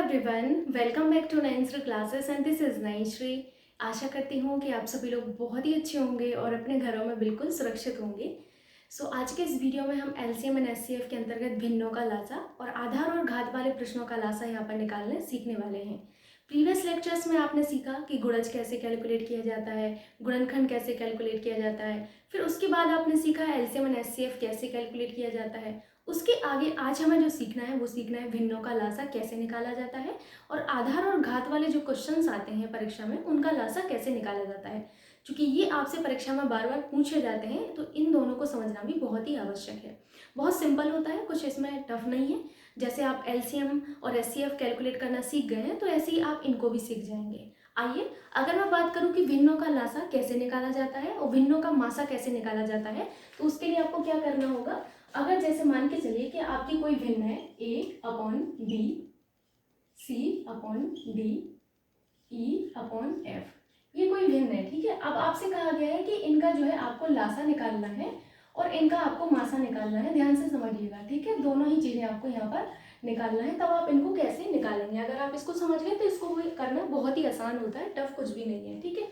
Everyone, welcome back to nines classes and this is Nayanshree. आशा करती हूँ कि आप सभी लोग बहुत ही अच्छे होंगे और अपने घरों में बिल्कुल सुरक्षित होंगे। आज के इस वीडियो में हम एलसीएम एंड एचसीएफ के अंतर्गत भिन्नों का लासा और आधार और घात वाले प्रश्नों का लासा यहाँ पर निकालने सीखने वाले हैं। प्रीवियस लेक्चर्स में आपने सीखा कि गुणज कैसे कैलकुलेट किया जाता है, गुणनखंड कैसे कैलकुलेट किया जाता है, फिर उसके बाद आपने सीखा एलसीएम एंड एचसीएफ कैसे कैलकुलेट किया जाता है। उसके आगे आज हमें जो सीखना है वो सीखना है भिन्नों का लासा कैसे निकाला जाता है और आधार और घात वाले जो क्वेश्चंस आते हैं परीक्षा में उनका लासा कैसे निकाला जाता है। क्योंकि ये आपसे परीक्षा में बार बार पूछे जाते हैं तो इन दोनों को समझना भी बहुत ही आवश्यक है। बहुत सिंपल होता है, कुछ इसमें टफ नहीं है। जैसे आप एलसीएम और एचसीएफ कैलकुलेट करना सीख गए हैं तो ऐसे ही आप इनको भी सीख जाएंगे। आइए, अगर मैं बात करूं कि भिन्नों का लासा कैसे निकाला जाता है और भिन्नों का मासा कैसे निकाला जाता है, तो उसके लिए आपको क्या करना होगा। अगर जैसे मान के चलिए कि आपकी कोई भिन्न है a/b, c/d, e/f, ये कोई भिन्न है, ठीक है। अब आपसे कहा गया है कि इनका जो है आपको लासा निकालना है और इनका आपको मासा निकालना है। ध्यान से समझिएगा, ठीक है। दोनों ही चीज़ें आपको यहाँ पर निकालना है, तब आप इनको कैसे निकालेंगे। अगर आप इसको समझ गए तो इसको करना बहुत ही आसान होता है, टफ कुछ भी नहीं है, ठीक है।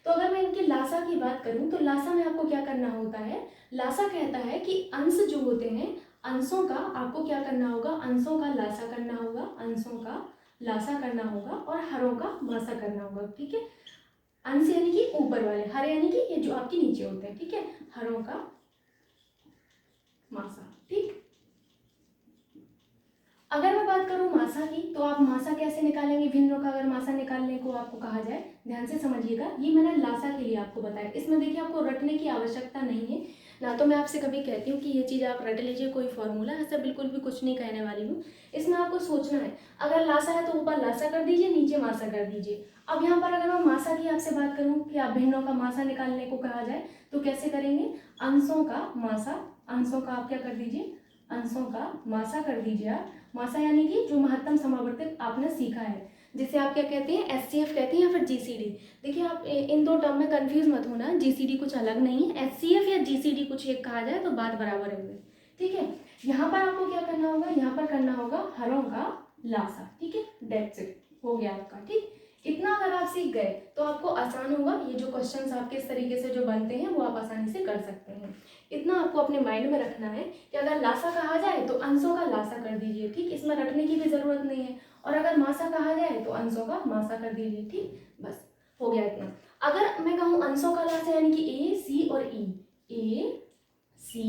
तो अगर मैं इनके लासा की बात करूं तो लासा में आपको क्या करना होता है। लासा कहता है कि अंश जो होते हैं, अंशों का आपको क्या करना होगा, अंशों का लासा करना होगा, अंशों का लासा करना होगा और हरों का मासा करना होगा, ठीक है। अंश यानी कि ऊपर वाले, हर यानी कि ये जो आपके नीचे होते हैं, ठीक है। हरों का मासा, ठीक। अगर मैं बात करूं मासा की तो आप मासा कैसे निकालेंगे। भिन्नों का अगर मासा निकालने को आपको कहा जाए, ध्यान से समझिएगा, ये मैंने लासा के लिए आपको बताया। इसमें देखिए आपको रटने की आवश्यकता नहीं है ना। तो मैं आपसे कभी कहती हूँ कि ये चीज़ आप रट लीजिए कोई फॉर्मूला, ऐसा बिल्कुल भी कुछ नहीं कहने वाली हूँ। इसमें आपको सोचना है, अगर लासा है तो ऊपर लासा कर दीजिए, नीचे मासा कर दीजिए। अब यहाँ पर अगर मैं मासा की आपसे बात करूँ कि आप भिन्नों का मासा निकालने को कहा जाए तो कैसे करेंगे। अंशों का मासा, अंशों का आप क्या कर दीजिए, अंशों का मासा कर दीजिए आप। मासा यानी कि जो महत्तम समावर्तक आपने सीखा है, जिसे आप क्या कहते हैं, एचसीएफ कहते हैं या फिर जीसीडी। देखिए आप इन दो टर्म में कंफ्यूज मत होना, जीसीडी कुछ अलग नहीं है, एचसीएफ या जीसीडी कुछ एक कहा जाए तो बात बराबर है, ठीक है। यहाँ पर आपको क्या करना होगा, यहाँ पर करना होगा हरों का लासा, ठीक है। दैट्स इट, हो गया आपका, ठीक। इतना अगर आप सीख गए तो आपको आसान होगा। ये जो क्वेश्चंस आपके इस तरीके से जो बनते हैं वो आप आसानी से कर सकते हैं। इतना आपको अपने माइंड में रखना है कि अगर लासा कहा जाए तो अंशों का लासा कर दीजिए, ठीक। इसमें रटने की भी जरूरत नहीं है। और अगर मासा कहा जाए तो अंशों का मासा कर दीजिए, ठीक। बस हो गया इतना। अगर मैं कहूँ अंशों का लासा यानी कि ए, सी और ई, ए, सी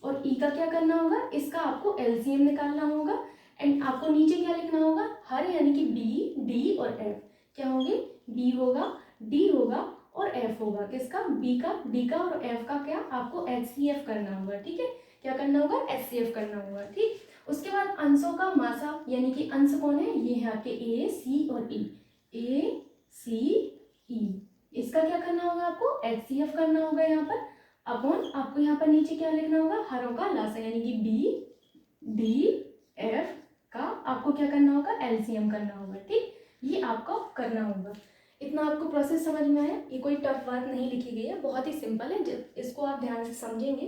और ई का क्या करना होगा, इसका आपको एलसीएम निकालना होगा। एंड आपको नीचे क्या लिखना होगा, हर यानी कि बी, डी और एफ क्या होंगे, बी होगा, डी होगा और एफ होगा। किसका, बी का, डी का और एफ का क्या आपको एचसीएफ करना होगा, ठीक है। क्या करना होगा, एचसीएफ करना होगा, ठीक। उसके बाद अंशों का मासा यानी कि अंश कौन है, ये है आपके ए, सी और ई, ए, सी, ई। इसका क्या करना होगा, आपको एचसीएफ करना होगा यहाँ पर। अपॉन आपको यहाँ पर नीचे क्या लिखना होगा, हरों का लासा यानी कि बी, डी, एफ का आपको क्या करना होगा, एलसीएम करना होगा, ठीक। ये आपको करना होगा। इतना आपको प्रोसेस समझ में आया। ये कोई टफ बात नहीं लिखी गई है, बहुत ही सिंपल है। इसको आप ध्यान से समझेंगे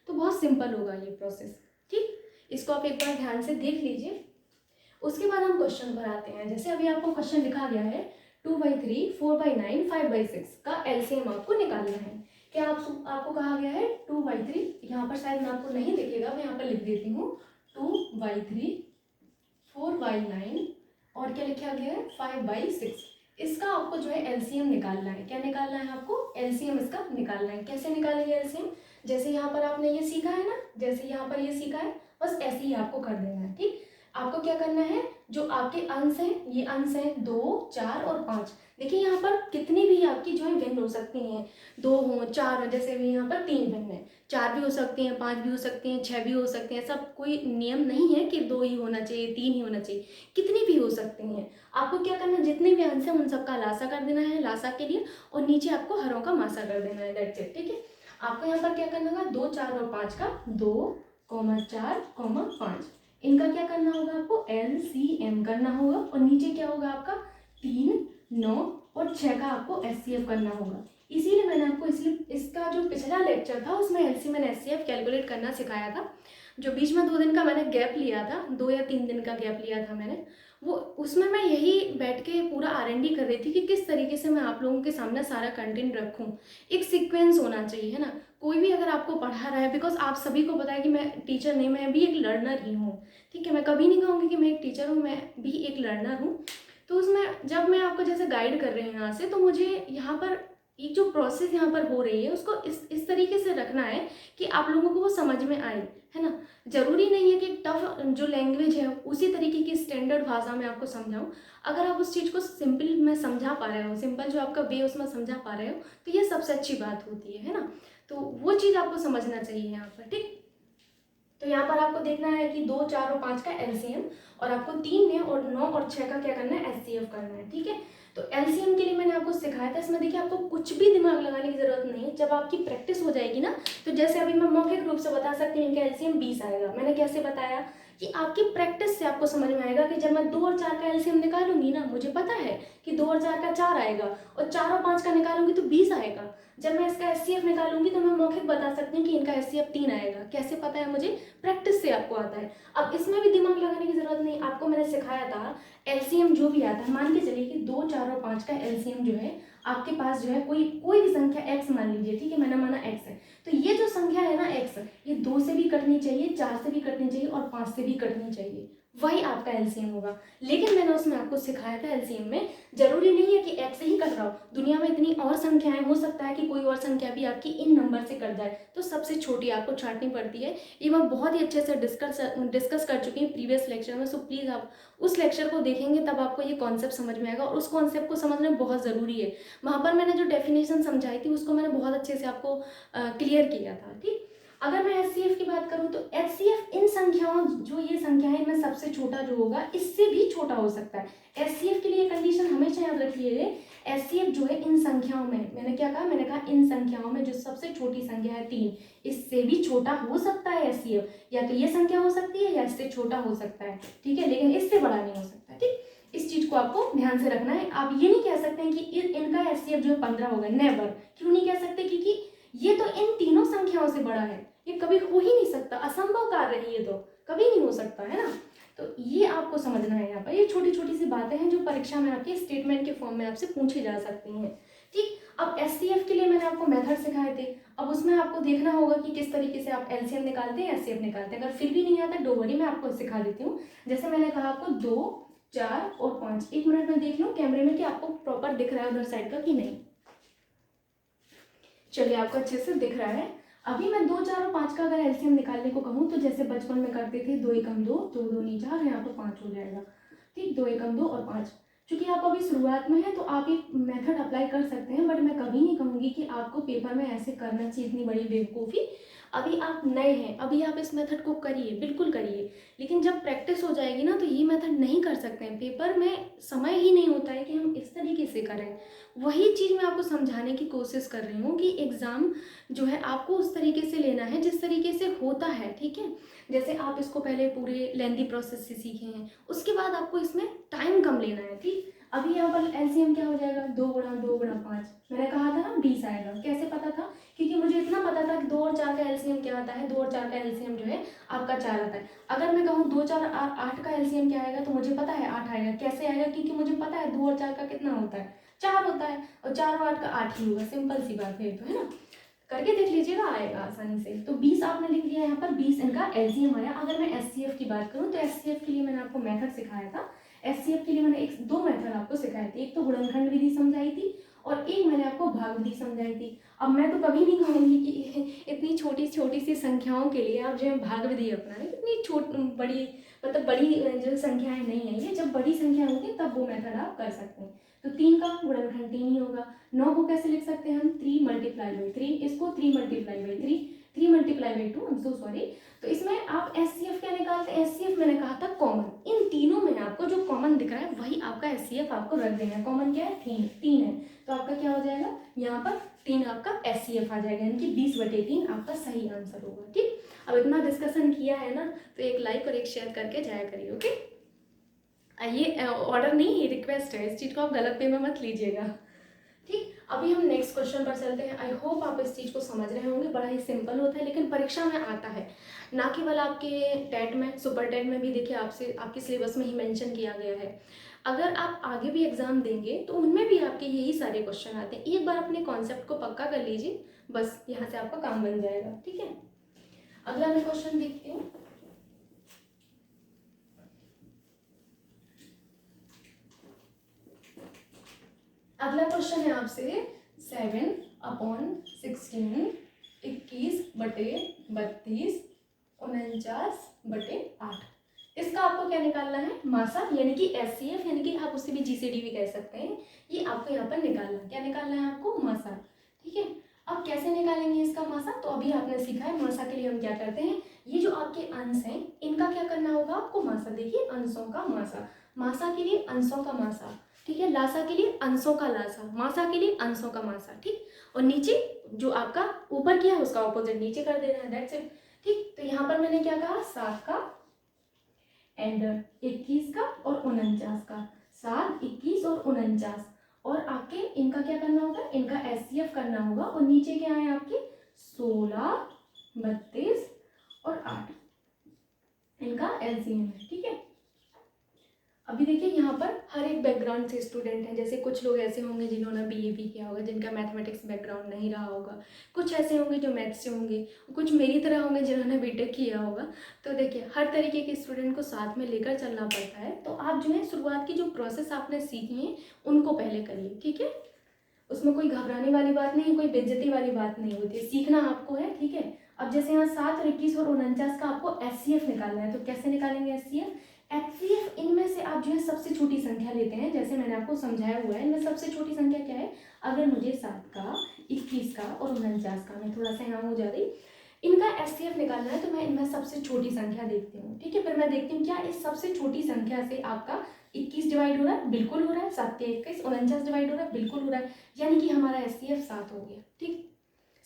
तो बहुत सिंपल होगा ये प्रोसेस, ठीक। इसको आप एक बार ध्यान से देख लीजिए। उसके बाद हम क्वेश्चन पर आते हैं। जैसे अभी आपको क्वेश्चन लिखा गया है 2/3, 4/9, 5/6 का एलसीएम आपको निकालना है। क्या आपको कहा गया है 2/3, यहाँ पर शायद मैं आपको नहीं दिखेगा, मैं यहाँ पर लिख देती हूँ 2/3, 4/9 और क्या लिखा गया है 5/6। इसका आपको जो है एलसीएम निकालना है। क्या निकालना है आपको, एलसीएम इसका निकालना है। कैसे निकालेंगे एलसीएम, जैसे यहाँ पर आपने ये सीखा है ना, जैसे यहाँ पर ये सीखा है, बस ऐसे ही आपको कर देना है, ठीक। आपको क्या करना है, जो आपके अंश हैं, ये अंश हैं 2, 4 और 5। देखिए यहाँ पर कितनी भी आपकी जो है भिन्न हो सकती हैं, 2 हो, 4 हो, जैसे भी यहाँ पर 3 भिन्न है, 4 भी हो सकती हैं, 5 भी हो सकती हैं, 6 भी हो सकती हैं। सब कोई नियम नहीं है कि 2 ही होना चाहिए, 3 ही होना चाहिए, कितनी भी हो सकती हैं। आपको क्या करना है, जितने भी अंश हैं उन सबका लासा कर देना है लासा के लिए, और नीचे आपको हरों का मासा कर देना है, दैट्स इट, ठीक है। आपको यहाँ पर क्या करना होगा, 2, 4 और 5 का 2, 4, 5 इनका क्या करना होगा, आपको एलसीएम करना होगा। और नीचे क्या होगा आपका 3, 9 और 6 का आपको एचसीएफ करना होगा। इसीलिए मैंने आपको इसका जो पिछला लेक्चर था उसमें एलसीएम एंड एचसीएफ कैलकुलेट करना सिखाया था। जो बीच में 2 दिन का मैंने गैप लिया था, 2 या 3 दिन का गैप लिया था मैंने, वो उसमें मैं यही बैठ के पूरा R&D कर रही थी कि किस तरीके से मैं आप लोगों के सामने सारा कंटेंट रखूं। एक सीक्वेंस होना चाहिए, है ना। कोई भी अगर आपको पढ़ा रहा है, बिकॉज आप सभी को पता है कि मैं टीचर नहीं, मैं भी एक लर्नर ही हूँ, ठीक है। मैं कभी नहीं कहूँगी कि मैं एक टीचर हूँ, मैं भी एक लर्नर हूँ। तो उसमें जब मैं आपको जैसे गाइड कर रही हूँ यहाँ से, तो मुझे यहाँ पर एक जो प्रोसेस यहाँ पर हो रही है उसको इस तरीके से रखना है कि आप लोगों को वो समझ में आए, है ना। जरूरी नहीं है कि टफ जो लैंग्वेज है उसी तरीके की स्टैंडर्ड भाषा में आपको समझाऊं। अगर आप उस चीज़ को सिंपल में समझा पा रहे हो, सिंपल जो आपका वे उसमें समझा पा रहे हो, तो ये सबसे अच्छी बात होती है ना। तो वो चीज़ आपको समझना चाहिए यहाँ पर, ठीक। तो यहाँ पर आपको देखना है कि 2, 4 और 5 का एलसीएम, और आपको 3 में और 9 और 6 का क्या करना है, एचसीएफ करना है, ठीक है। तो एलसीएम के लिए मैंने आपको सिखाया था, इसमें देखिए आपको कुछ भी दिमाग लगाने की जरूरत नहीं है। जब आपकी प्रैक्टिस हो जाएगी ना, तो जैसे अभी मैं मौखिक रूप से बता सकती हूँ इनका एलसीएम 20 आएगा। मैंने कैसे बताया कि आपकी प्रैक्टिस से आपको समझ में आएगा कि जब मैं 2 और 4 का एलसीएम निकालूंगी ना, मुझे पता है कि 2 और 4 का 4 आएगा, और 4 और 5 का निकालूंगी तो 20 आएगा। जब मैं इसका एचसीएफ निकालूंगी तो मैं मौखिक बता सकती हूँ कि इनका एचसीएफ 3 आएगा। कैसे पता है मुझे, प्रैक्टिस से आपको आता है। अब इसमें भी दिमाग लगाने की जरूरत नहीं, आपको मैंने सिखाया था एलसीएम जो भी आता है, मान के चलिए कि 2, 4 और 5 का एलसीएम जो है आपके पास जो है कोई भी संख्या एक्स मान लीजिए, ठीक है, मैंने माना एक्स है। तो ये जो संख्या है ना एक्स, ये 2 से भी कटनी चाहिए, 4 से भी कटनी चाहिए और 5 से भी कटनी चाहिए, वही आपका एलसीएम होगा। लेकिन मैंने उसमें आपको सिखाया था एलसीएम में जरूरी नहीं है कि एक्स से ही कट रहा हो, दुनिया में इतनी और संख्याएं, हो सकता है कि कोई और संख्या भी आपकी इन नंबर से कट जाए, तो सबसे छोटी आपको छांटनी पड़ती है। ये मैं बहुत ही अच्छे से डिस्कस कर चुकी हूँ प्रीवियस लेक्चर में। सो प्लीज़ आप उस लेक्चर को देखेंगे, तब आपको ये कॉन्सेप्ट समझ में आएगा, और उस कॉन्सेप्ट को समझना बहुत ज़रूरी है। वहाँ पर मैंने जो डेफिनेशन समझाई थी उसको मैंने बहुत अच्छे से आपको क्लियर किया था, ठीक। अगर मैं एचसीएफ की बात करूं तो एचसीएफ इन संख्याओं, जो ये संख्या है इनमें सबसे छोटा जो होगा इससे भी छोटा हो सकता है। एचसीएफ के लिए कंडीशन हमेशा याद रखिएगा, एचसीएफ जो है इन संख्याओं में, मैंने क्या कहा, मैंने कहा इन संख्याओं में जो सबसे छोटी संख्या है 3, इससे भी छोटा हो सकता है एचसीएफ। या तो ये संख्या हो सकती है या इससे छोटा हो सकता है, ठीक है, लेकिन इससे बड़ा नहीं हो सकता, ठीक। इस चीज को आपको ध्यान से रखना है। आप ये नहीं कह सकते हैं कि इनका एचसीएफ जो है 15 होगा, नेवर। क्यों नहीं कह सकते, क्योंकि ये तो इन तीनों संख्याओं से बड़ा है, ये कभी हो ही नहीं सकता, असंभव कार्य है, ये तो कभी नहीं हो सकता, है ना। तो ये आपको समझना है। यहाँ पर ये छोटी छोटी सी बातें हैं जो परीक्षा में आपके स्टेटमेंट के फॉर्म में आपसे पूछी जा सकती हैं, ठीक। अब एचसीएफ के लिए मैंने आपको मेथड सिखाए थे, अब उसमें आपको देखना होगा कि किस तरीके से आप एलसीएम निकालते हैं, एचसीएफ निकालते हैं। अगर फिर भी नहीं आता, डोंट वरी, मैं आपको सिखा देती हूँ। जैसे मैंने कहा आपको 2, 4 और 5, 1 मिनट में देख लूँ कैमरे में कि आपको प्रॉपर दिख रहा है उधर साइड का कि नहीं। चलिए, आपको अच्छे से दिख रहा है। अभी मैं 2, 4 और 5 का अगर एलसीएम निकालने को कहूँ तो जैसे बचपन में करते थे, 2 एकम 2, 2 दूनी 4, यहाँ पर 5 हो जाएगा, ठीक। 2 एकम 2 और 5। क्योंकि आप अभी शुरुआत में है तो आप एक मेथड अप्लाई कर सकते हैं, बट मैं कभी नहीं कहूँगी कि आपको पेपर में ऐसे करना चाहिए, इतनी बड़ी बेवकूफ़ी। अभी आप नए हैं, अभी आप इस मेथड को करिए, बिल्कुल करिए, लेकिन जब प्रैक्टिस हो जाएगी ना तो ये मेथड नहीं कर सकते हैं। पेपर में समय ही नहीं होता है कि हम इस तरीके से करें। वही चीज़ मैं आपको समझाने की कोशिश कर रही हूँ कि एग्ज़ाम जो है आपको उस तरीके से लेना है जिस तरीके से होता है, ठीक है। जैसे आप इसको पहले पूरे लेंदी प्रोसेस से सीखे हैं, उसके बाद आपको इसमें टाइम कम लेना है, ठीक। अभी यहाँ पर एलसीएम क्या हो जाएगा, 2 गुणा 2 गुणा 5, मैंने कहा था ना 20 आएगा। कैसे पता था, क्योंकि मुझे इतना पता था कि 2 और 4 का एलसीएम क्या आता है, 2 और 4 का एलसीएम जो है आपका 4 आता है। अगर मैं कहूँ 2, 4, 8 का एलसीएम क्या आएगा, तो मुझे पता है 8 आएगा। कैसे आएगा, क्योंकि मुझे पता है 2 और 4 का कितना होता है, 4 होता है, और 4 और 8 का 8 ही होगा। सिंपल सी बात है, तो है ना, करके देख लीजिएगा, आएगा आसानी से। तो 20 आपने लिख दिया यहाँ पर, 20 इनका एलसीएम आया। अगर मैं एचसीएफ की बात करूँ तो एचसीएफ के लिए मैंने आपको मेथड सिखाया था। एचसीएफ के लिए मैंने 2 मेथड आपको सिखाए थे, एक तो गुणनखंड विधि समझाई थी और एक मैंने आपको भाग विधि समझाई थी। अब मैं तो कभी नहीं कहूँगी कि इतनी छोटी छोटी सी संख्याओं के लिए आप जो है भाग विधि अपनाएं। इतनी बड़ी मतलब बड़ी जो संख्याएं नहीं है, ये जब बड़ी संख्या होगी तब वो मेथड आप कर सकते हैं। तो 3 का गुणनखंड 3 ही होगा। 9 को कैसे लिख सकते हैं हम, 3 मल्टीप्लाई बाई 3, इसको 3 multiply by 3, 3 multiply by 2, I am so sorry. तो इसमें आप एचसीएफ क्या निकालते हैं, एचसीएफ मैंने कहा था कॉमन, इन तीनों में आपको जो कॉमन दिख रहा है वही आपका एचसीएफ आपको रख देना है। कॉमन क्या है, 3 है, तो आपका क्या हो जाएगा, यहाँ पर 3 आपका एचसीएफ आ जाएगा, यानी कि 20/3 आपका सही आंसर होगा, ठीक। अब इतना डिस्कशन किया है ना, तो एक लाइक और एक शेयर करके जाया करिए, ओके। ये ऑर्डर नहीं, ये रिक्वेस्ट है, इस चीज़ को आप गलत वे में मत लीजिएगा, ठीक, अभी हम नेक्स्ट क्वेश्चन पर चलते हैं। आई होप आप इस चीज़ को समझ रहे होंगे, बड़ा ही सिंपल होता है लेकिन परीक्षा में आता है, ना केवल आपके टेट में, सुपर टेट में भी देखिए आपसे आपके सिलेबस में ही मेंशन किया गया है। अगर आप आगे भी एग्जाम देंगे तो उनमें भी आपके यही सारे क्वेश्चन आते हैं। एक बार अपने कॉन्सेप्ट को पक्का कर लीजिए, बस यहाँ से आपका काम बन जाएगा। ठीक है, अगला मैं क्वेश्चन देखती हूँ। अगला क्वेश्चन है आपसे 7/16, 21/32, 49/8। इसका आपको क्या निकालना है? मासा, यानी कि एचसीएफ, यानी कि आप उससे भी जीसीडी भी कह सकते हैं। ये आपको यहाँ पर निकालना है। क्या निकालना है आपको? मासा। ठीक है, अब कैसे निकालेंगे इसका मासा? तो अभी आपने सीखा है मासा के लिए हम क्या करते हैं। ये जो आपके अंश हैं इनका क्या करना होगा आपको? मासा। देखिए, अंशों का मासा, मासा के लिए अंशों का मासा। ठीक है, लासा के लिए अंशों का लासा, मासा के लिए अंशों का मासा। ठीक, और नीचे जो आपका ऊपर किया है उसका ऑपोजिट नीचे कर देना है, दैट्स इट। ठीक, तो यहाँ पर मैंने क्या कहा? 7 का एंड 21 का और 49 का, 7, 21 और 49। और आपके इनका क्या करना होगा? इनका एचसीएफ करना होगा। और नीचे क्या है आपके? 16, 32 और 8, इनका एलसीएम है। ठीक है, अभी देखिए यहाँ पर हर एक बैकग्राउंड से स्टूडेंट हैं। जैसे कुछ लोग ऐसे होंगे जिन्होंने बीए भी किया होगा, जिनका मैथमेटिक्स बैकग्राउंड नहीं रहा होगा, कुछ ऐसे होंगे जो मैथ्स से होंगे, कुछ मेरी तरह होंगे जिन्होंने बीटेक किया होगा। तो देखिए हर तरीके के स्टूडेंट को साथ में लेकर चलना पड़ता है। तो आप जो है शुरुआत की जो प्रोसेस आपने सीखी है उनको पहले करिए। ठीक है, उसमें कोई घबराने वाली बात नहीं है, कोई बेइज्जती वाली बात नहीं होती है, सीखना आपको है। ठीक है, अब जैसे यहाँ 7 और 21 और 49 का आपको एचसीएफ निकालना है, तो कैसे निकालेंगे एचसीएफ? एचसीएफ इनमें से आप जो है सबसे छोटी संख्या लेते हैं। जैसे मैंने आपको समझाया हुआ है, इनमें सबसे छोटी संख्या क्या है? अगर मुझे 7 का, 21 का और 49 का, मैं थोड़ा सा यहाँ हो जा रही, इनका एचसीएफ निकालना है, तो मैं इनमें सबसे छोटी संख्या देखती हूँ। ठीक है, फिर मैं देखती हूँ क्या इस सबसे छोटी संख्या से आपका 21 डिवाइड हो रहा है? बिल्कुल हो रहा है। 7 के 21, 49 डिवाइड हो रहा है? बिल्कुल हो रहा है। यानी कि हमारा एचसीएफ 7 हो गया। ठीक,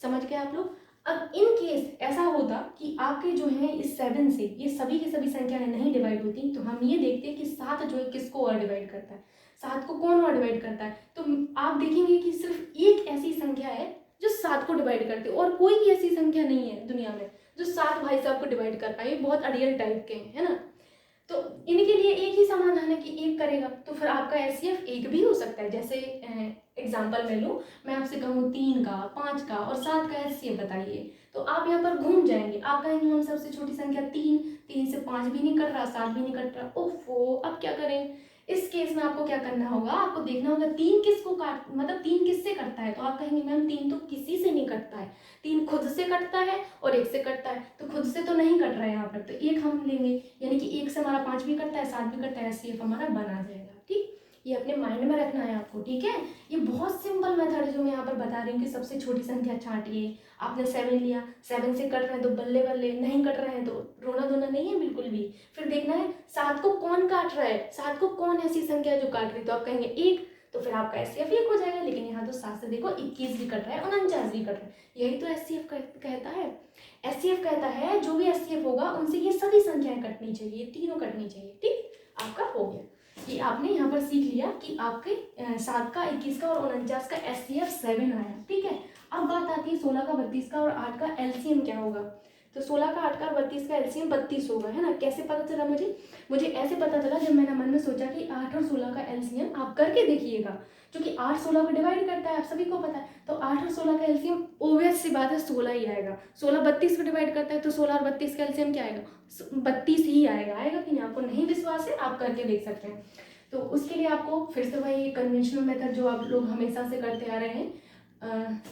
समझ गए आप लोग? अब इन केस ऐसा होता कि आपके जो है इस 7 से ये सभी की सभी संख्याएं नहीं डिवाइड होती, तो हम ये देखते हैं कि 7 जो है किसको और डिवाइड करता है, 7 को कौन और डिवाइड करता है। तो आप देखेंगे कि सिर्फ एक ऐसी संख्या है जो 7 को डिवाइड करती है, और कोई भी ऐसी संख्या नहीं है दुनिया में जो 7 भाई साहब को डिवाइड कर पाए। बहुत अड़ियल टाइप के हैं, है ना। तो इनके लिए एक ही समाधान है कि एक करेगा, तो फिर आपका एचसीएफ एक भी हो सकता है। जैसे एग्जांपल में लूँ, मैं आपसे कहूँ 3 का, 5 का और 7 का एचसीएफ बताइए, तो आप यहाँ पर घूम जाएंगे। आप कहेंगे हम सबसे छोटी संख्या 3, 3 से 5 भी नहीं कट रहा, 7 भी नहीं कट रहा, ओफो अब क्या करें। इस केस में आपको क्या करना होगा? आपको देखना होगा 3 किसको काट, मतलब 3 किससे कटता है। तो आप कहेंगे मैम 3 तो किसी से नहीं कटता है, 3 खुद से कटता है और 1 से कटता है, तो खुद से तो नहीं कट रहा है यहाँ पर, तो 1 हम लेंगे, यानी कि 1 से हमारा 5 भी कटता है, 7 भी कटता है, एचसीएफ हमारा बना जाएगा। ठीक, ये अपने माइंड में रखना है आपको। ठीक है, ये बहुत सिंपल मेथड है जो मैं यहाँ पर बता रही हूँ कि सबसे छोटी संख्या छांटिए। आपने 7 लिया, 7 से कट रहे हैं तो बल्ले बल्ले, नहीं कट रहे हैं तो रोना धोना नहीं है बिल्कुल भी। फिर देखना है 7 को कौन काट रहा है, 7 को कौन ऐसी संख्या है जो काट रही है, तो आप कहेंगे 1, तो फिर आपका एचसीएफ 1 हो जाएगा। लेकिन यहाँ तो 7 से देखो 21 भी कट रहा है, 49 भी कट रहा है, यही तो एचसीएफ कहता है। एचसीएफ कहता है जो भी एचसीएफ होगा उनसे ये सभी संख्याएं कटनी चाहिए, तीनों कटनी चाहिए। ठीक, आपका हो गया। ये आपने यहाँ पर सीख लिया कि आपके 7 का, 21 का और 49 का एचसीएफ 7 आया। ठीक है, अब बात आती है 16 का, 32 का और 8 का एलसीएम क्या होगा। तो 16 का, 8 का और 32 का एलसीएम 32 होगा, है ना। कैसे पता चला मुझे ऐसे पता चला जब मैंने मन में सोचा कि 8 और 16 का एलसीएम आप करके देखिएगा, क्योंकि 8 16 को डिवाइड करता है, आप सभी को पता है। तो 8 और 16 का एलसीएम ओबियस सी बात है 16 ही आएगा। 16 32 को डिवाइड करता है, तो 16 और 32 का एलसीएम क्या आएगा? 32 ही आएगा। आएगा कि नहीं? आपको नहीं विश्वास है, आप करके देख सकते हैं। तो उसके लिए आपको फिर से वही कन्वेंशनल मेथड जो आप लोग हमेशा से करते आ रहे हैं,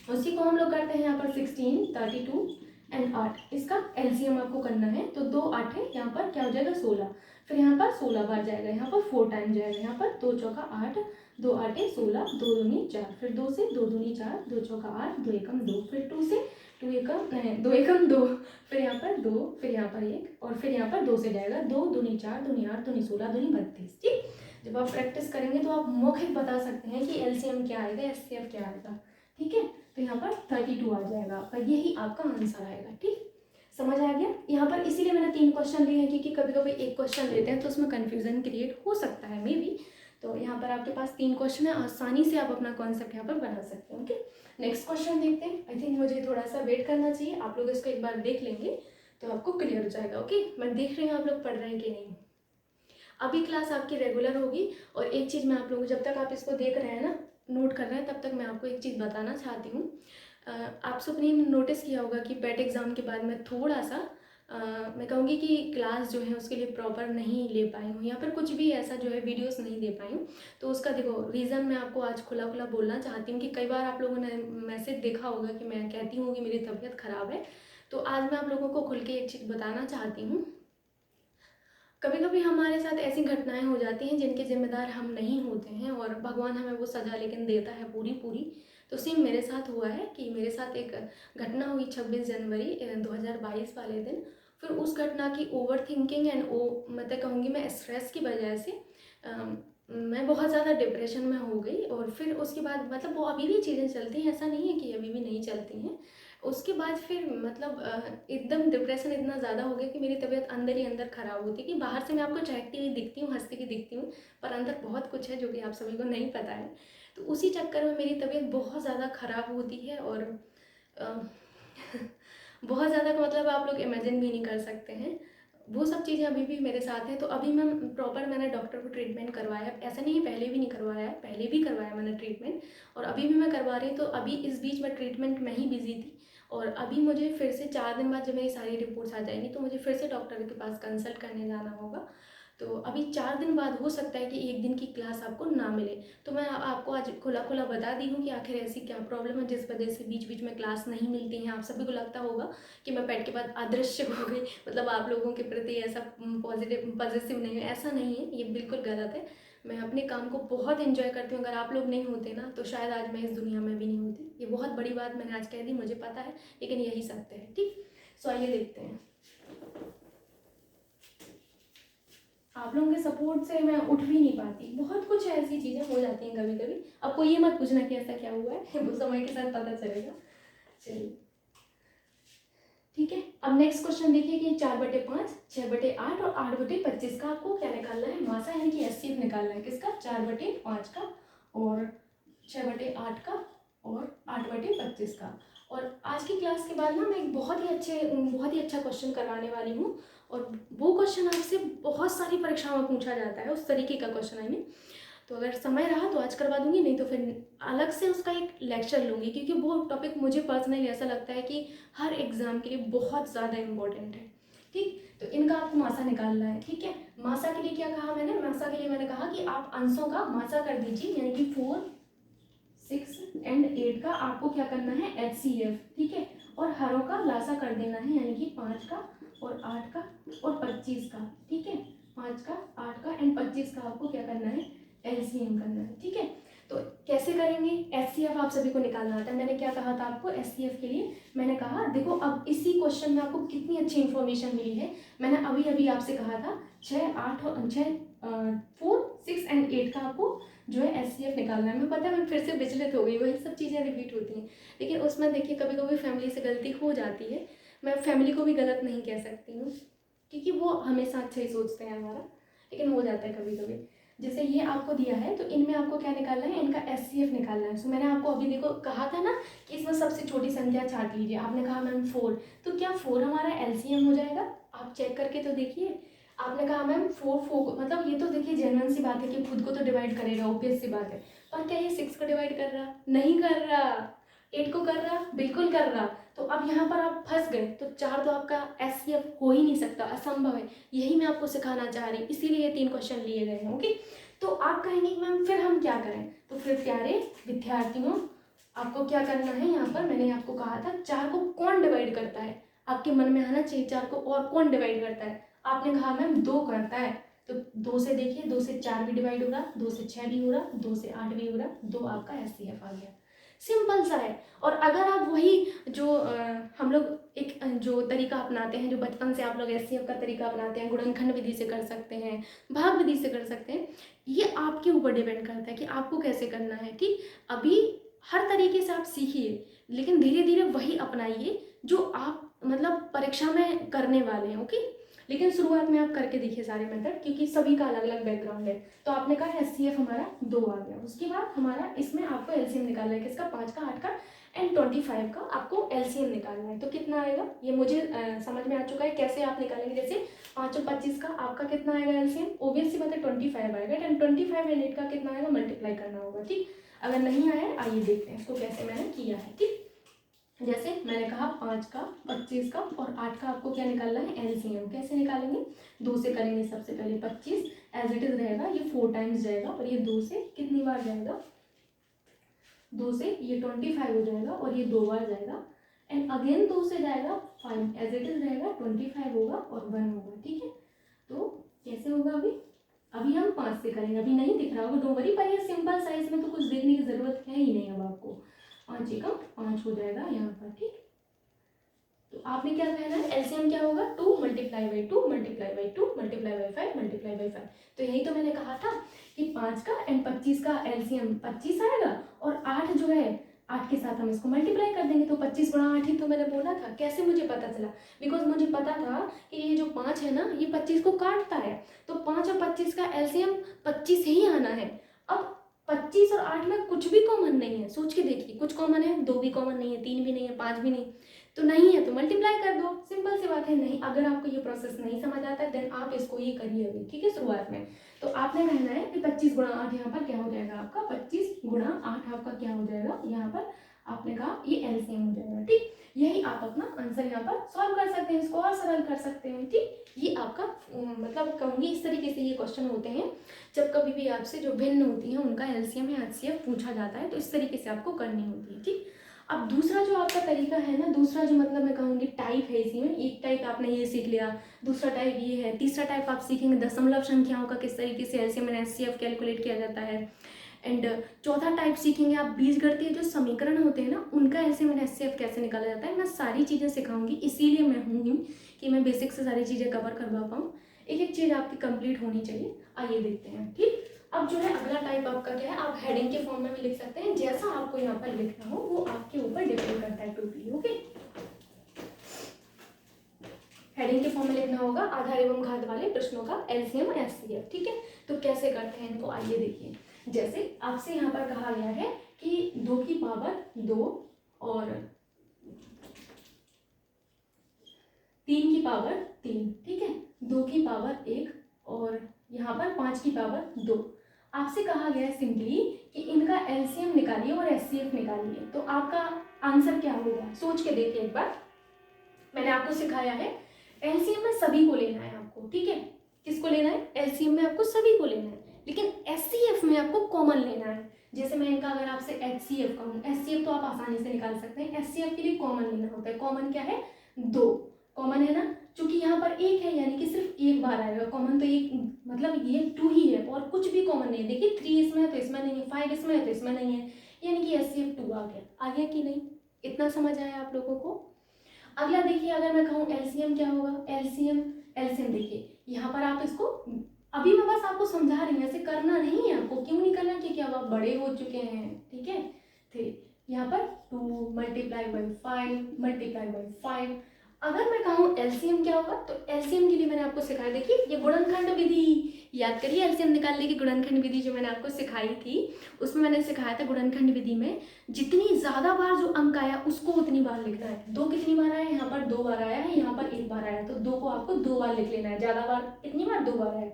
उसी को हम लोग करते हैं। यहाँ पर 16, 32 एंड 8, इसका एलसीएम आपको करना है। तो 2 8 है, यहाँ पर क्या हो जाएगा? 16। फिर यहाँ पर 16 बार जाएगा, यहाँ पर 4 टाइम जाएगा, यहाँ पर 2 चौका 8, 2 8 16, 2 दूनी 4, फिर 2 से 2 दूनी 4, 2 चौका 8, 2 एकम 2, फिर 2 से 2 एकम 2, फिर यहाँ पर 2, फिर यहाँ पर 1 और फिर यहाँ पर 2 से जाएगा 2 दूनी 4, दूनी 8, दूनी 16, दूनी 32। ठीक, जब आप प्रैक्टिस करेंगे तो आप मौखिक बता सकते हैं कि एलसीएम क्या आएगा, एचसीएफ क्या आएगा। ठीक है, तो यहाँ पर 32 आ जाएगा आपका, यही आपका आंसर आएगा। ठीक, समझ आ गया। यहाँ पर इसीलिए मैंने 3 क्वेश्चन लिए हैं, क्योंकि कभी कभी एक क्वेश्चन लेते हैं तो उसमें कंफ्यूजन क्रिएट हो सकता है मे बी, तो यहाँ पर आपके पास 3 क्वेश्चन है, आसानी से आप अपना कॉन्सेप्ट यहाँ पर बना सकते हैं। ओके, नेक्स्ट क्वेश्चन देखते हैं। आई थिंक मुझे थोड़ा सा वेट करना चाहिए, आप लोग इसको एक बार देख लेंगे तो आपको क्लियर हो जाएगा। ओके, मैं देख रही हूँ आप लोग पढ़ रहे हैं कि नहीं। अभी क्लास आपकी रेगुलर होगी, और एक चीज़ मैं आप लोगों को, जब तक आप इसको देख रहे हैं ना, नोट कर रहे हैं, तब तक मैं आपको एक चीज़ बताना चाहती हूँ। आप सबने नोटिस किया होगा कि पेट एग्ज़ाम के बाद मैं थोड़ा सा मैं कहूँगी कि क्लास जो है उसके लिए प्रॉपर नहीं ले पाई हूँ, या फिर कुछ भी ऐसा जो है वीडियोस नहीं दे पाई हूँ। तो उसका देखो रीज़न मैं आपको आज खुला खुला बोलना चाहती हूँ कि कई बार आप लोगों ने मैसेज देखा होगा कि मैं कहती हूँ कि मेरी तबीयत ख़राब है। तो आज मैं आप लोगों को खुल के एक चीज़ बताना चाहती हूँ। कभी कभी हमारे साथ ऐसी घटनाएं हो जाती हैं जिनके जिम्मेदार हम नहीं होते हैं, और भगवान हमें वो सज़ा लेकिन देता है पूरी पूरी। तो सेम मेरे साथ हुआ है कि मेरे साथ एक घटना हुई 26 जनवरी 2022 वाले दिन। फिर उस घटना की ओवर थिंकिंग एंड मतलब कहूँगी मैं स्ट्रेस की वजह से मैं बहुत ज़्यादा डिप्रेशन में हो गई। और फिर उसके बाद मतलब वो अभी भी चीज़ें चलती हैं, ऐसा नहीं है कि अभी भी नहीं चलती हैं। उसके बाद फिर मतलब एकदम डिप्रेशन इतना ज़्यादा हो गया कि मेरी तबीयत अंदर ही अंदर ख़राब होती है, कि बाहर से मैं आपको चहकती हुई दिखती हूँ, हंसती हुई दिखती हूँ, पर अंदर बहुत कुछ है जो कि आप सभी को नहीं पता है। तो उसी चक्कर में मेरी तबीयत बहुत ज़्यादा ख़राब होती है, और अ, बहुत ज़्यादा का मतलब आप लोग इमेजिन भी नहीं कर सकते हैं। वो सब चीज़ें अभी भी मेरे साथ हैं। तो अभी मैं प्रॉपर मैंने डॉक्टर को ट्रीटमेंट करवाया, ऐसा नहीं है पहले भी नहीं करवाया है, पहले भी करवाया मैंने ट्रीटमेंट, और अभी भी मैं करवा रही हूँ। तो अभी इस बीच में ट्रीटमेंट में ही बिजी थी, और अभी मुझे फिर से 4 दिन बाद जब मेरी सारी रिपोर्ट्स आ जाएंगी तो मुझे फिर से डॉक्टर के पास कंसल्ट करने जाना होगा। तो अभी 4 दिन बाद हो सकता है कि 1 दिन की क्लास आपको ना मिले। तो मैं आपको आज खुला खुला बता दी हूँ कि आखिर ऐसी क्या प्रॉब्लम है जिस वजह से बीच बीच में क्लास नहीं मिलती हैं। आप सभी को लगता होगा कि मैं पेट के बाद अदृश्य हो गई, मतलब आप लोगों के प्रति ऐसा पॉजिटिव पॉजिटिव नहीं है, ऐसा नहीं है, ये बिल्कुल गलत है। मैं अपने काम को बहुत एंजॉय करती हूँ। अगर आप लोग नहीं होते ना तो शायद आज मैं इस दुनिया में भी नहीं होती। ये बहुत बड़ी बात मैंने आज कह दी, मुझे पता है, लेकिन यही सत्य है। ठीक, सो आइए देखते हैं। आप लोगों के सपोर्ट से मैं उठ भी नहीं पाती, बहुत कुछ ऐसी चीज़ें हो जाती हैं कभी कभी। आपको ये मत पूछना कि ऐसा क्या हुआ है, वो समय के साथ पता चलेगा। चलिए ठीक है, अब नेक्स्ट क्वेश्चन देखिए कि 4/5, 6/8 और 8/25 का आपको क्या निकालना है, मासा यानी कि एचसीएफ निकालना है। किसका? 4/5 का, और 6/8 का, और 8/25 का। और आज की क्लास के बाद ना मैं एक बहुत ही अच्छा क्वेश्चन करवाने वाली हूँ, और वो क्वेश्चन आपसे बहुत सारी परीक्षाओं में पूछा जाता है, उस तरीके का क्वेश्चन आई मीन। तो अगर समय रहा तो आज करवा दूंगी, नहीं तो फिर अलग से उसका एक लेक्चर लूँगी, क्योंकि वो टॉपिक मुझे पर्सनली ऐसा लगता है कि हर एग्ज़ाम के लिए बहुत ज़्यादा इम्पोर्टेंट है। ठीक, तो इनका आपको मासा निकालना है। ठीक है, मासा के लिए क्या कहा मैंने? मासा के लिए मैंने कहा कि आप अंशों का मासा कर दीजिए, यानी कि 4, 6 एंड 8 का आपको क्या करना है? HCF। ठीक है, और हरों का लासा कर देना है, यानी कि 5 का और 8 का और 25 का। ठीक है, 5 का, 8 का एंड 25 का आपको क्या करना है? LCM करना है। ठीक है, तो कैसे करेंगे? HCF आप सभी को निकालना आता है। मैंने क्या कहा था आपको HCF के लिए? मैंने कहा देखो, अब इसी क्वेश्चन में आपको कितनी अच्छी इन्फॉर्मेशन मिली है। मैंने अभी अभी आपसे कहा था 6, 8 और 6, 4, 6 एंड 8 का आपको जो है HCF निकालना है। मैं पता है मैं फिर से विचलित हो गई, वही सब चीज़ें रिपीट होती हैं, लेकिन उसमें देखिए कभी कभी फैमिली से गलती हो जाती है। मैं फैमिली को भी गलत नहीं कह सकती हूँ, क्योंकि वो हमेशा अच्छा ही सोचते हैं हमारा, लेकिन हो जाता है कभी कभी। जैसे ये आपको दिया है तो इनमें आपको क्या निकालना है? इनका HCF निकालना है। सो मैंने आपको अभी देखो कहा था ना कि इसमें सबसे छोटी संख्या छाट लीजिए। आपने कहा मैम 4, तो क्या 4 हमारा LCM हो जाएगा? आप चेक करके तो देखिए। आपने कहा मैम 4 मतलब ये तो देखिए जेन्युइन सी बात है कि खुद को तो डिवाइड करेगा, ऑब्वियस सी बात है, पर क्या ये 6 को डिवाइड कर रहा? नहीं कर रहा। 8 को कर रहा? बिल्कुल कर रहा। तो अब यहाँ पर आप फंस गए, तो 4 तो आपका HCF हो ही नहीं सकता, असंभव है। यही मैं आपको सिखाना चाह रही हूँ, इसीलिए ये 3 क्वेश्चन लिए गए हैं। ओके, तो आप कहेंगे कि मैम फिर हम क्या करें? तो फिर प्यारे विद्यार्थियों, आपको क्या करना है? यहाँ पर मैंने आपको कहा था 4 को कौन डिवाइड करता है, आपके मन में आना चाहिए 4 को और कौन डिवाइड करता है। आपने कहा मैम 2 करता है, तो 2 से देखिए, 2 से 4 भी डिवाइड हो रहा, 2 से 6 भी हो रहा, 2 से 8 भी हो रहा, 2 आपका HCF आ गया। सिंपल सा है। और अगर आप वही जो हम लोग एक जो तरीका अपनाते हैं, जो बचपन से आप लोग HCF का तरीका अपनाते हैं, गुणनखंड विधि से कर सकते हैं, भाग विधि से कर सकते हैं, ये आपके ऊपर डिपेंड करता है कि आपको कैसे करना है। ठीक, अभी हर तरीके से आप सीखिए, लेकिन धीरे धीरे वही अपनाइए जो आप मतलब परीक्षा में करने वाले हैं। ओके, लेकिन शुरुआत में आप करके देखिए सारे मेथड, क्योंकि सभी का अलग अलग बैकग्राउंड है। तो आपने कहा HCF हमारा 2 आ गया। उसके बाद हमारा इसमें आपको LCM निकालना है, किसका, 5 का, 8 का एंड 25 का आपको LCM निकालना है। तो कितना आएगा ये मुझे समझ में आ चुका है कैसे आप निकालेंगे। जैसे 5 और 25 का आपका कितना आएगा LCM, ओबियस सी बात है 25 आएगा, एंड 25 एंड 8 का कितना आएगा, मल्टीप्लाई करना होगा। ठीक, अगर नहीं आया आइए देखते हैं इसको कैसे मैंने किया है। ठीक, जैसे मैंने कहा 5 का, 25 का और 8 का आपको क्या निकालना है, LCM। कैसे निकालेंगे, 2 से करेंगे सबसे पहले। 25 एज इट इज रहेगा, ये 4 टाइम्स जाएगा और ये 2 से कितनी बार जाएगा, 2 से ये 25 हो जाएगा और ये 2 बार जाएगा, एंड अगेन 2 से जाएगा 5 एज इट इज रहेगा, 25 होगा और 1 होगा। ठीक है, तो कैसे होगा, अभी हम 5 से करेंगे, अभी नहीं दिख रहा होगा, डोंट वरी, पर ये सिंपल साइज में तो कुछ देखने की जरूरत है ही नहीं अब आपको। 5 एकम 5 हो जाएगा यहाँ पर। ठीक, तो आपने क्या कहना है, LCM क्या होगा, 2 multiply by 2 multiply by 2 multiply by 5 multiply by 5। तो यही तो मैंने कहा था कि 5 का एंड 25 का LCM 25 आएगा और 8 जो है 8 के साथ हम इसको मल्टीप्लाई कर देंगे। तो 25 गुणा 8 ही तो मैंने बोला था। कैसे मुझे पता चला, बिकॉज मुझे पता था कि ये जो 5 है ना ये 25 को काटता है, तो 5 और 25 का LCM 25 ही आना है। अब 25 और 8 में कुछ भी कॉमन नहीं है, सोच के देखिए, कुछ कॉमन है, 2 भी कॉमन नहीं है, 3 भी नहीं है, 5 भी नहीं, तो नहीं है तो मल्टीप्लाई कर दो, सिंपल सी बात है। नहीं, अगर आपको ये प्रोसेस नहीं समझ आता है देन आप इसको ये करिए अभी। ठीक है, शुरुआत में तो आपने कहना है कि 25 गुणा 8 यहाँ पर क्या हो जाएगा आपका, 25 गुणा 8 आपका क्या हो जाएगा, यहाँ पर आपने कहा ये LCM हो जाएगा। ठीक, यही आप अपना आंसर यहाँ पर सॉल्व कर सकते हैं, इसको और सरल कर सकते हैं। ठीक, ये आपका मतलब कहूँगी इस तरीके से ये क्वेश्चन होते हैं जब कभी भी आपसे जो भिन्न होती है उनका LCM या HCF पूछा जाता है, तो इस तरीके से आपको करनी होती है। ठीक, अब दूसरा जो आपका तरीका है ना, दूसरा जो मतलब मैं कहूँगी टाइप है इसी में, एक टाइप आपने ये सीख लिया, दूसरा टाइप ये है, तीसरा टाइप आप सीखेंगे दशमलव संख्याओं का किस तरीके से LCM एंड HCF कैलकुलेट किया जाता है, एंड चौथा टाइप सीखेंगे आप बीजगणितीय जो समीकरण होते हैं ना उनका LCM एंड HCF कैसे निकाला जाता है। मैं सारी चीज़ें सिखाऊंगी, इसीलिए मैं हूँ कि मैं बेसिक से सारी चीज़ें कवर करवा पाऊँ, एक एक चीज़ आपकी कंप्लीट होनी चाहिए। आइए देखते हैं। ठीक, अब जो है अगला टाइप आपका क्या है, आप हेडिंग के फॉर्म में भी लिख सकते हैं, जैसा आपको यहाँ पर लिखना हो वो आपके ऊपर डिपेंड करता है टोटली। ओके, हेडिंग के फॉर्म में लिखना होगा आधार एवं घात वाले प्रश्नों का LCM HCF। ठीक है, तो कैसे करते हैं इनको, आइए देखिए। जैसे आपसे यहाँ पर कहा गया है कि 2 की पावर 2 और 3 की पावर 3, ठीक है, 2 की पावर 1 और यहाँ पर 5 की पावर 2। आपसे कहा गया है सिंपली कि इनका LCM निकालिए और HCF निकालिए। तो आपका आंसर क्या होगा, सोच के देखिए एक बार। मैंने आपको सिखाया है LCM में सभी को लेना है आपको। ठीक है, किसको लेना है, LCM में आपको सभी को लेना है, लेकिन HCF में आपको कॉमन लेना है। जैसे मैं इनका अगर आपसे HCF कहूँ, HCF तो आप आसानी से निकाल सकते हैं। HCF के लिए कॉमन लेना होता है। कॉमन क्या है, 2 कॉमन है ना, चूंकि यहाँ पर 1 है यानी कि सिर्फ एक बार आएगा कॉमन, तो एक मतलब ये 2 ही है और कुछ भी कॉमन नहीं है। देखिए 3 इसमें है तो इसमें नहीं है, 5 इसमें है तो इसमें नहीं है, यानी कि HCF 2 आ गया कि नहीं, इतना समझ आया आप लोगों को। अगला देखिए, अगर मैं कहूँ LCM क्या होगा, LCM देखिए यहाँ पर आप इसको, अभी मैं बस आपको समझा रही हूँ, ऐसे करना नहीं है आपको। क्यों नहीं करना, क्योंकि अब आप बड़े हो चुके हैं। ठीक है, फिर यहाँ पर 2 मल्टीप्लाई बाई 5 मल्टीप्लाई बाई 5। अगर मैं कहूँ LCM क्या होगा, तो LCM के लिए मैंने आपको सिखाया, देखिए ये गुणनखंड विधि, याद करिए LCM निकालने की गुणनखंड विधि जो मैंने आपको सिखाई थी, उसमें मैंने सिखाया था गुणनखंड विधि में जितनी ज़्यादा बार जो अंक आया उसको उतनी बार लिखना है। 2 कितनी बार आया, यहाँ पर 2 बार आया है, यहाँ पर 1 बार आया, तो 2 को आपको 2 बार लिख लेना है। ज़्यादा बार कितनी बार, 2 बार आया।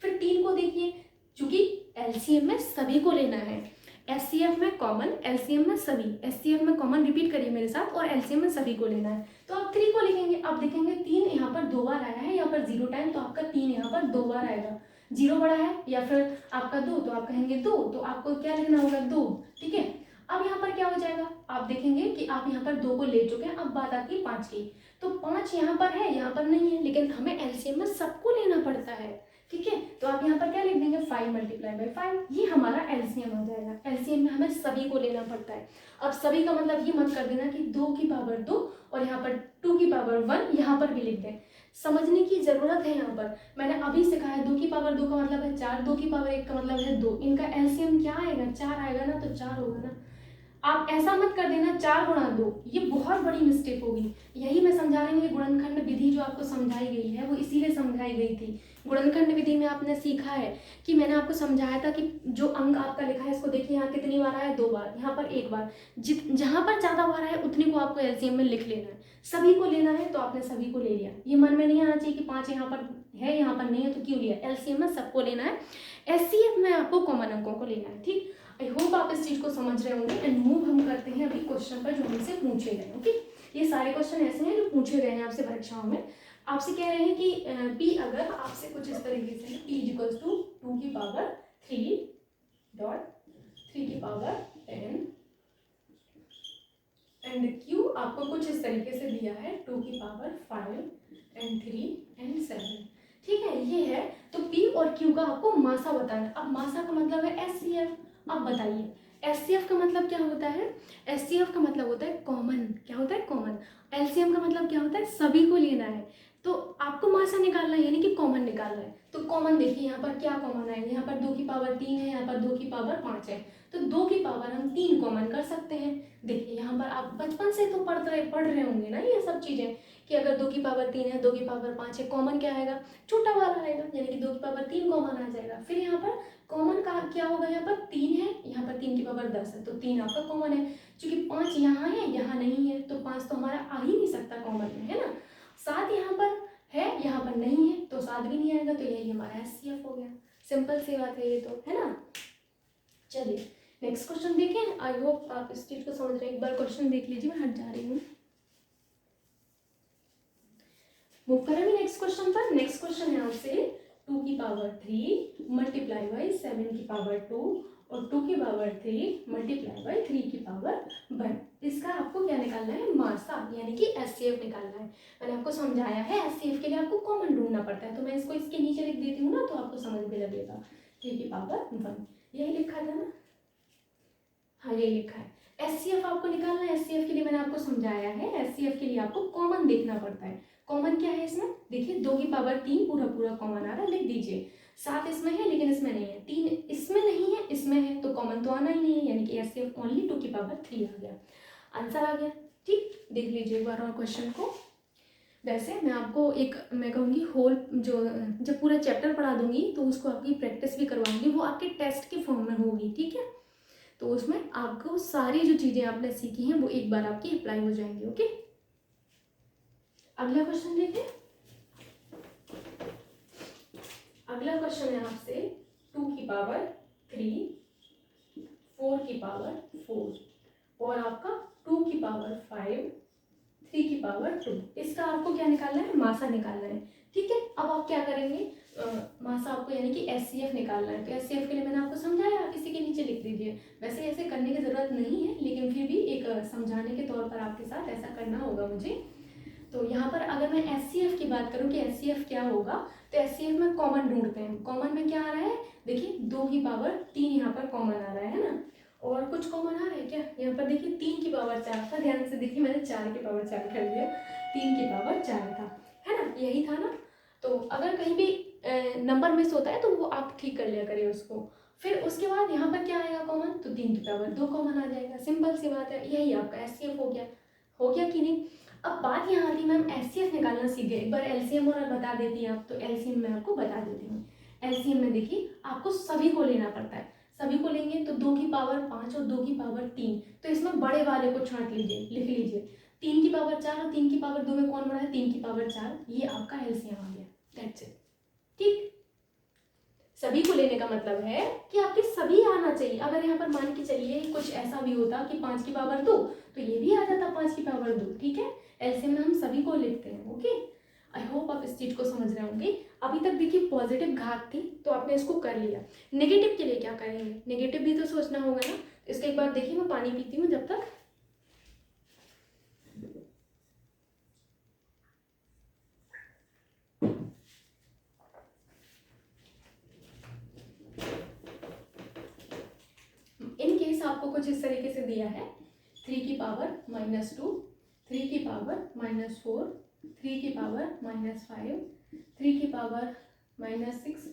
फिर 3 को देखिए, चूंकि LCM में सभी को लेना है, HCF में कॉमन, LCM में सभी, HCF में कॉमन, रिपीट करिए मेरे साथ, और LCM में सभी को लेना है। तो आप 3 को लिखेंगे, अब देखेंगे 3 यहाँ पर 2 बार आया है, यहाँ पर 0 टाइम, तो आपका 3 यहाँ पर 2 बार आएगा। 0 बड़ा है या फिर आपका 2, तो आप कहेंगे 2, तो आपको क्या लिखना होगा, 2। ठीक है, अब यहाँ पर क्या हो जाएगा, आप देखेंगे कि आप यहाँ पर 2 को ले चुके हैं। अब बात आती है 5 की, तो 5 यहाँ पर है, यहाँ पर नहीं है, लेकिन हमें LCM में सबको लेना पड़ता है। ठीक है, तो आप यहाँ पर क्या लिख देंगे, 5 मल्टीप्लाई बाई 5, ये हमारा LCM आ जाएगा। LCM में हमें सभी को लेना पड़ता है। अब सभी का मतलब ये मत कर देना कि 2 की पावर 2 और यहाँ पर 2 की पावर 1 यहाँ पर भी लिख दें, समझने की जरूरत है। यहाँ पर मैंने अभी सिखाया 2 की पावर 2 का मतलब है 4, 2 की पावर 1 का मतलब है 2, इनका LCM क्या आएगा, 4 आएगा ना, तो 4 होगा ना। आप ऐसा मत कर देना 4 गुणा 2, ये बहुत बड़ी मिस्टेक होगी। यही मैं समझा रही हूँ, गुणनखंड विधि जो आपको समझाई गई है वो इसीलिए समझाई गई थी। गुणनखंड विधि में आपने सीखा है कि मैंने आपको समझाया था कि जो अंक आपका लिखा है इसको देखिए, यहाँ कितनी बार आया, 2 बार, यहाँ पर 1 बार। जहाँ पर ज़्यादा बार आया उतने को आपको एलसीएम में लिख लेना है। सभी को लेना है तो आपने सभी को ले लिया। ये मन में नहीं आना चाहिए कि 5 यहाँ पर है यहाँ पर नहीं है तो क्यों लिया। एलसीएम में सबको लेना है, एचसीएफ में आपको कॉमन अंकों को लेना है। ठीक, आई होप आप इस चीज़ को समझ रहे होंगे। एंड मूव हम करते हैं अभी क्वेश्चन पर जो हमसे पूछे गए। ओके, ये सारे क्वेश्चन ऐसे हैं जो पूछे गए हैं आपसे परीक्षाओं में। आपसे कह रहे हैं कि p अगर आपसे कुछ इस तरीके से p इक्वल्स टू 2 की पावर 3 डॉट 3 की पावर 10 एंड q आपको कुछ इस तरीके से दिया है 2 की पावर 5 एंड 3 एंड 7। ठीक है, ये है। तो p और q का आपको मासा बताना है। अब मासा का मतलब है एचसीएफ। अब बताइए एचसीएफ का मतलब क्या होता है। एचसीएफ का मतलब होता है कॉमन। क्या होता है, कॉमन। एलसीएम का मतलब क्या होता है, सभी को लेना है। तो आपको मासा निकालना है यानी कि कॉमन निकालना है। तो कॉमन देखिए यहाँ पर क्या कॉमन है, यहाँ पर 2 की पावर 3 है, यहाँ पर 2 की पावर 5 है। तो 2 की पावर हम 3 कॉमन कर सकते हैं। देखिए यहाँ पर आप बचपन से तो पढ़ रहे होंगे ना ये सब चीज़ें कि अगर 2 की पावर 3 है, 2 की पावर 5 है, कॉमन क्या आएगा, छोटा वाला आएगा, यानी कि 2 की पावर 3 कॉमन आ जाएगा। फिर यहाँ पर कॉमन का क्या होगा, यहाँ पर 3 है, यहाँ पर 3 की पावर 10 है, तो 3 आपका कॉमन है। क्योंकि 5 यहाँ है यहाँ नहीं है तो 5 तो हमारा आ ही नहीं सकता कॉमन में, है ना। 7 यहाँ पर है यहाँ पर नहीं है तो 7 भी नहीं आएगा, तो यही हमारा एचसीएफ हो गया। सिंपल सी बात है ये तो, है ना। चलिए नेक्स्ट क्वेश्चन देखें। आई होप आप इस चीज को समझ रहे हैं। एक बार क्वेश्चन देख लीजिए, मैं हट जा रही हूँ। मूव करेंगे नेक्स्ट क्वेश्चन पर। नेक्स्ट क्वेश्चन है आपसे 2 की पावर 3 मल्टीप्लाई बाई 7 की पावर 2 और 2 की पावर 3 मल्टीप्लाई बाई 3 की पावर 1। इसका आपको क्या निकालना है, मासा यानी कि एचसीएफ निकालना है। मैंने आपको समझाया है एचसीएफ के लिए आपको कॉमन ढूंढना पड़ता है, तो मैं इसको इसके नीचे लिख देती हूँ ना तो आपको समझ में लगेगा। 3 की पावर 1 यही लिखा था ना, हाँ यही लिखा है। एचसीएफ आपको निकालना है। एचसीएफ के लिए मैंने आपको समझाया है, एचसीएफ के लिए आपको कॉमन देखना पड़ता है। कॉमन क्या है इसमें, देखिए 2 की पावर 3 पूरा पूरा कॉमन आ रहा है, लिख दीजिए। 7 इसमें है लेकिन इसमें नहीं है, 3 इसमें नहीं है इसमें है, तो कॉमन तो आना ही नहीं है, यानी कि एचसीएफ ओनली 2 की पावर 3 आ गया, आंसर आ गया। ठीक, देख लीजिए एक बार और क्वेश्चन को। वैसे मैं आपको एक, मैं कहूँगी होल जो जब पूरा चैप्टर पढ़ा दूंगी तो उसको आपकी प्रैक्टिस भी करवाऊंगी, वो आपके टेस्ट के फॉर्म में होगी। ठीक है, तो उसमें आपको सारी जो चीज़ें आपने सीखी हैं वो एक बार आपकी अप्लाई हो जाएंगी। ओके, अगला क्वेश्चन देखें। अगला क्वेश्चन है आपसे 2 की पावर 3 4 की पावर 4 और आपका 2 की पावर 5 3 की पावर 2। इसका आपको क्या निकालना है, मासा निकालना है। ठीक है, अब आप क्या करेंगे, मासा आपको यानी कि एचसीएफ निकालना है। तो एचसीएफ के लिए मैंने आपको समझाया, आप इसी के नीचे लिख दीजिए। वैसे ऐसे करने की ज़रूरत नहीं है लेकिन फिर भी एक समझाने के तौर पर आपके साथ ऐसा करना होगा मुझे। तो यहाँ पर अगर मैं एचसीएफ की बात करूँ कि एचसीएफ क्या होगा, तो एचसीएफ में कॉमन ढूंढते हैं। कॉमन में क्या आ रहा है, देखिए 2 की पावर 3 यहाँ पर कॉमन आ रहा है ना, और कुछ कॉमन आ रहा है क्या, यहाँ पर देखिए 3 की पावर 4 था, ध्यान से देखिए मैंने 4 की पावर 4 कर दिया, 3 की पावर 4 था, है ना, यही था ना। तो अगर कहीं भी नंबर मिस होता है तो वो आप ठीक कर लिया करिए उसको। फिर उसके बाद यहाँ पर क्या आएगा कॉमन, तो 3 की पावर 2 कॉमन आ जाएगा। सिंपल सी बात है, यही आपका एचसीएफ हो गया। हो गया कि नहीं। अब बात यहाँ आती है, मैम एचसीएफ निकालना सीख गए, एक बार एलसीएम और बता देती हैं आप, तो एलसीएम मैं आपको बता देती हूँ। एलसीएम में देखिए आपको सभी को लेना पड़ता है। सभी को लेंगे तो 2 की पावर 5 और 2 की पावर 3, तो इसमें बड़े वाले को छांट लीजिए, लिख लीजिए। 3 की पावर 4 और 3 की पावर 2 में कौन बड़ा है, 3 की पावर 4, ये आपका एलसीएम आ गया। That's it. ठीक, सभी को लेने का मतलब है कि आपके सभी आना चाहिए। अगर यहाँ पर मान के चलिए कुछ ऐसा भी होता कि 5 की पावर 2, तो ये भी आ जाता 5 की पावर 2। ठीक है, एलसीएम में हम सभी को लिखते हैं। ओके, आई होप आप इस चीज को समझ रहे होंगे। अभी तक देखिए पॉजिटिव घात थी तो आपने इसको कर लिया। नेगेटिव के लिए क्या करेंगे, नेगेटिव भी तो सोचना होगा ना। इसको एक बार देखिए, मैं पानी पीती हूँ जब तक। इन केस आपको कुछ इस तरीके से दिया है, 3 की पावर -2, 3 की पावर -4, 3 की पावर -5, 3 की पावर -6,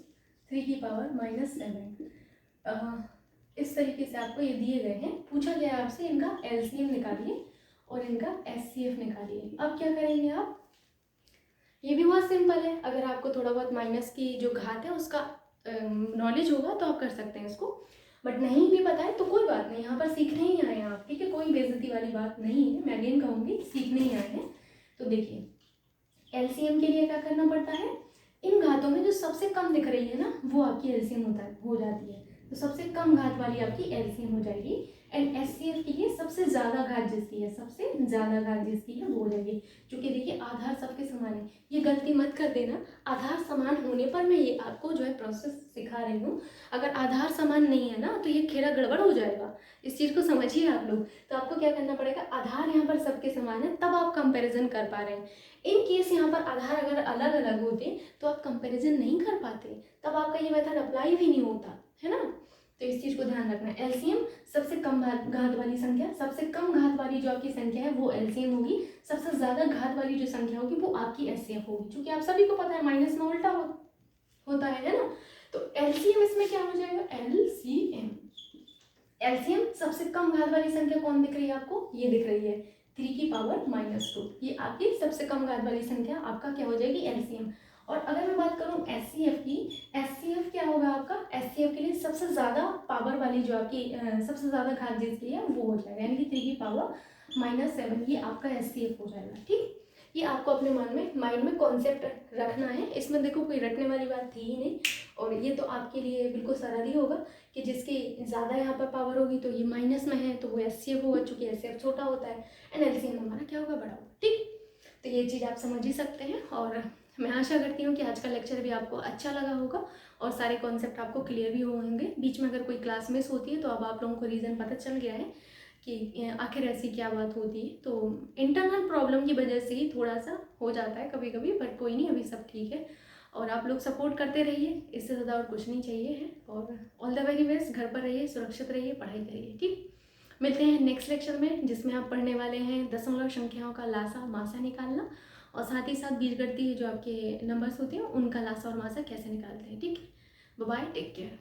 3 की पावर -7। इस तरीके से आपको ये दिए गए हैं। पूछा गया है आपसे इनका एलसीएम निकालिए और इनका एचसीएफ निकालिए। अब क्या करेंगे आप, ये भी बहुत सिंपल है, अगर आपको थोड़ा बहुत माइनस की जो घात है उसका नॉलेज होगा तो आप कर सकते हैं इसको, बट नहीं भी पता है तो कोई बात नहीं, यहाँ पर सीखने ही आए हैं आप, ठीक है, कोई बेइज्जती वाली बात नहीं है, मैं अगेन कहूँगी सीखने ही आए हैं। तो देखिए एलसीएम के लिए क्या करना पड़ता है, इन घातों में जो सबसे कम दिख रही है ना वो आपकी एलसीएम हो जाती है, तो सबसे कम घात वाली आपकी एलसीएम हो जाएगी। एंड एचसीएफ के लिए सबसे ज़्यादा घात जिसकी है, सबसे ज़्यादा घात जिसकी है वो हो जाएगी। क्योंकि देखिए आधार सबके समान है, ये गलती मत कर देना, आधार समान होने पर मैं ये आपको जो है प्रोसेस सिखा रही हूँ, अगर आधार समान नहीं है ना तो ये खेला गड़बड़ हो जाएगा, इस चीज़ को समझिए आप लोग। तो आपको क्या करना पड़ेगा, आधार यहाँ पर सबके समान है तब आप कंपेरिजन कर पा रहे हैं। इन केस यहाँ पर आधार अगर अलग अलग होते तो आप कंपेरिजन नहीं कर पाते, तब आपका ये मेथड अप्लाई भी नहीं होता है ना। तो इस चीज़ को ध्यान रखना है, एलसीएम सबसे कम घात वाली संख्या, सबसे कम घात वाली जो आपकी संख्या है वो एलसीएम होगी, सबसे ज़्यादा घात वाली जो संख्या होगी वो आपकी एचसीएफ होगी, क्योंकि आप सभी को पता है माइनस में उल्टा होता है ना। तो एलसीएम इसमें क्या हो जाएगा, एलसीएम, एलसीएम सबसे कम घात वाली संख्या कौन दिख रही है आपको, ये दिख रही है 3 की पावर -2, ये आपकी सबसे कम घात वाली संख्या आपका क्या हो जाएगी, एलसीएम। और अगर मैं बात करूं एचसीएफ की, एचसीएफ क्या होगा आपका, एचसीएफ के लिए सबसे ज़्यादा पावर वाली जो आपकी सबसे ज़्यादा घात जिसकी है वो हो जाएगा, यानी कि 3 की पावर -7, ये आपका एचसीएफ हो जाएगा। ठीक, ये आपको अपने माइंड में कॉन्सेप्ट रखना है, इसमें देखो कोई रटने वाली बात थी ही नहीं, और ये तो आपके लिए बिल्कुल सरल ही होगा कि जिसकी ज़्यादा यहाँ पर पावर होगी तो ये माइनस में है तो वो एचसीएफ होगा, चूँकि एचसीएफ छोटा होता है, एंड एलसीएम हमारा क्या होगा, बड़ा होगा। ठीक, तो ये चीज़ आप समझ ही सकते हैं, और मैं आशा करती हूँ कि आज का लेक्चर भी आपको अच्छा लगा होगा और सारे कॉन्सेप्ट आपको क्लियर भी होंगे। बीच में अगर कोई क्लास मिस होती है तो अब आप लोगों को रीज़न पता चल गया है कि आखिर ऐसी क्या बात होती है। तो इंटरनल प्रॉब्लम की वजह से ही थोड़ा सा हो जाता है कभी कभी, बट कोई नहीं, अभी सब ठीक है, और आप लोग सपोर्ट करते रहिए, इससे ज़्यादा और कुछ नहीं चाहिए है। और ऑल द वेरी बेस्ट, घर पर रहिए, सुरक्षित रहिए, पढ़ाई करिए। ठीक, मिलते हैं नेक्स्ट लेक्चर में, जिसमें आप पढ़ने वाले हैं दशमलव संख्याओं का लासा मासा निकालना, और साथ ही साथ बीजगणितीय जो आपके नंबर्स होते हैं उनका लासा और मासा कैसे निकालते हैं। ठीक है, बाय बाय, टेक केयर।